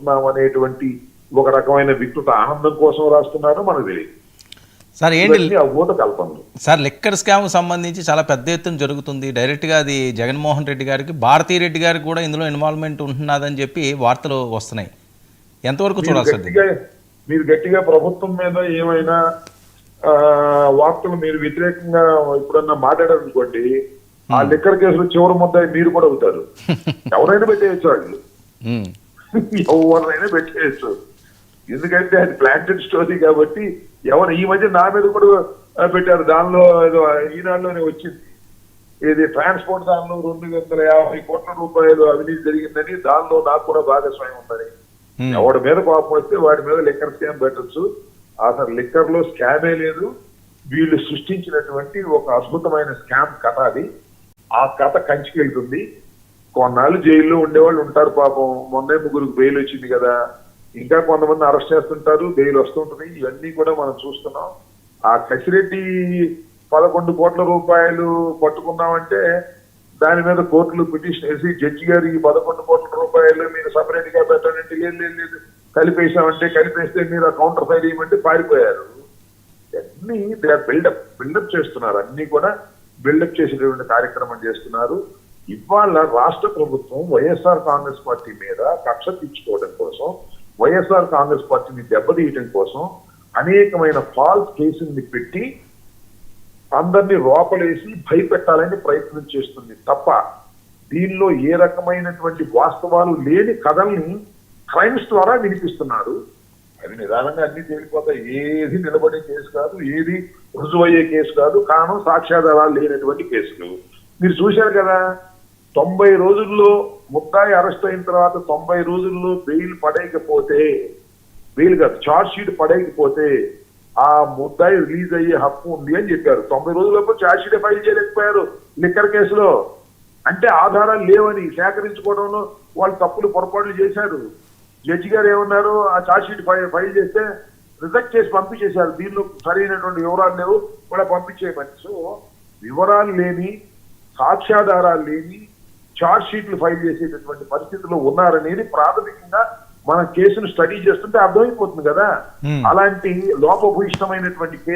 రాసుకుంటున్నాం అనేటువంటి ఒక రకమైన వికృత ఆనందం కోసం రాస్తున్నారో మనకు తెలియదు సార్. ఏంటి ఊత కల్పనలు సార్, లిక్కర్ స్కామ్ సంబంధించి చాలా పెద్ద ఎత్తున జరుగుతుంది. డైరెక్ట్గా అది జగన్మోహన్ రెడ్డి గారికి, భారతీ రెడ్డి గారికి కూడా ఇందులో ఇన్వాల్వ్మెంట్ ఉంటున్నదని చెప్పి వార్తలు వస్తున్నాయి. ఎంతవరకు చూడాలి సార్? మీరు గట్టిగా ప్రభుత్వం మీద ఏమైనా వార్తలు మీరు వ్యతిరేకంగా ఎప్పుడన్నా మాట్లాడారనుకోండి, ఆ లిక్కర్ కేసులో చివరి ముద్ద మీరు కూడా అవుతారు. ఎవరైనా పెట్టేయచ్చు, వాళ్ళు ఎవరినైనా పెట్టేయచ్చు. ఎందుకంటే అది ప్లాంటెడ్ స్టోరీ కాబట్టి ఎవరు ఈ మధ్య నా మీద కూడా పెట్టారు. దానిలో ఈనాడులోనే వచ్చింది, ఇది ట్రాన్స్పోర్ట్ దానిలో 250 కోట్ల రూపాయలు అవినీతి జరిగిందని, దానిలో నాకు కూడా భాగస్వామ్యం ఉందని. ఎవడి మీద కోపం వస్తే వాడి మీద లిక్కర్ స్కామ్ పెట్టచ్చు. అసలు లిక్కర్ లో స్కామే లేదు, వీళ్ళు సృష్టించినటువంటి ఒక అద్భుతమైన స్కామ్ కథ అది. ఆ కథ కంచికి వెళ్తుంది. కొన్నాళ్ళు జైల్లో ఉండేవాళ్ళు ఉంటారు పాపం. మొన్నే 3 బెయిల్ వచ్చింది కదా, ఇంకా కొంతమంది అరెస్ట్ చేస్తుంటారు, బెయిల్ వస్తుంటుంది. ఇవన్నీ కూడా మనం చూస్తున్నాం. ఆ కసిరెడ్డి 11 కోట్ల రూపాయలు పట్టుకున్నామంటే దాని మీద కోర్టులు పిటిషన్ వేసి జడ్జి గారు ఈ 11 కోట్ల రూపాయలు మీరు సపరేట్ గా పెట్టాలంటే లేదు కలిపేసామంటే, కలిపేస్తే మీరు ఆ కౌంటర్ ఫైల్ చేయమంటే పారిపోయారు. అన్ని బిల్డప్ చేస్తున్నారు, అన్ని కూడా బిల్డప్ చేసేటువంటి కార్యక్రమం చేస్తున్నారు. ఇవాళ రాష్ట్ర ప్రభుత్వం వైఎస్ఆర్ కాంగ్రెస్ పార్టీ మీద కక్ష తీర్చుకోవడం కోసం, వైఎస్ఆర్ కాంగ్రెస్ పార్టీని దెబ్బతీయటం కోసం అనేకమైన ఫాల్స్ కేసుల్ని పెట్టి అందరినీ లోపలేసి భయపెట్టాలని ప్రయత్నం చేస్తుంది తప్ప దీనిలో ఏ రకమైనటువంటి వాస్తవాలు లేని కథల్ని క్రైమ్స్ ద్వారా వినిపిస్తున్నారు. అది నిదానంగా అన్ని తేలిపోతాయి. ఏది నిలబడే కేసు కాదు, ఏది రుజువయ్యే కేసు కాదు, కారణం సాక్ష్యాధారాలు లేనటువంటి కేసులు. మీరు చూశారు కదా, 90 రోజుల్లో ముద్దాయి అరెస్ట్ అయిన తర్వాత 90 రోజుల్లో బెయిల్ పడేయకపోతే, బెయిల్ కాదు ఛార్జ్ షీట్ పడేయకపోతే ఆ ముద్దాయి రిలీజ్ అయ్యే హక్కు ఉంది అని చెప్పారు. 90 రోజులప్పుడు ఛార్జ్ షీట్ ఫైల్ చేయలేకపోయారు లిక్కర్ కేసులో. అంటే ఆధారాలు లేవని సేకరించుకోవడంలో వాళ్ళు తప్పులు పొరపాట్లు చేశారు. జడ్జి గారు ఏమన్నారు, ఆ ఛార్జ్ షీట్ ఫైల్ చేస్తే రిజెక్ట్ చేసి పంపించేశారు. దీనిలో సరైనటువంటి వివరాలు లేవు కూడా పంపించేయమని. సో వివరాలు లేని, సాక్ష్యాధారాలు లేని ఛార్జ్ షీట్లు ఫైల్ చేసేటటువంటి పరిస్థితుల్లో ఉన్నారనేది ప్రాథమికంగా మన కేసును స్టడీ చేస్తుంటే అర్థమైపోతుంది కదా. అలాంటి లోపభూయిష్టమైనటువంటి కేసు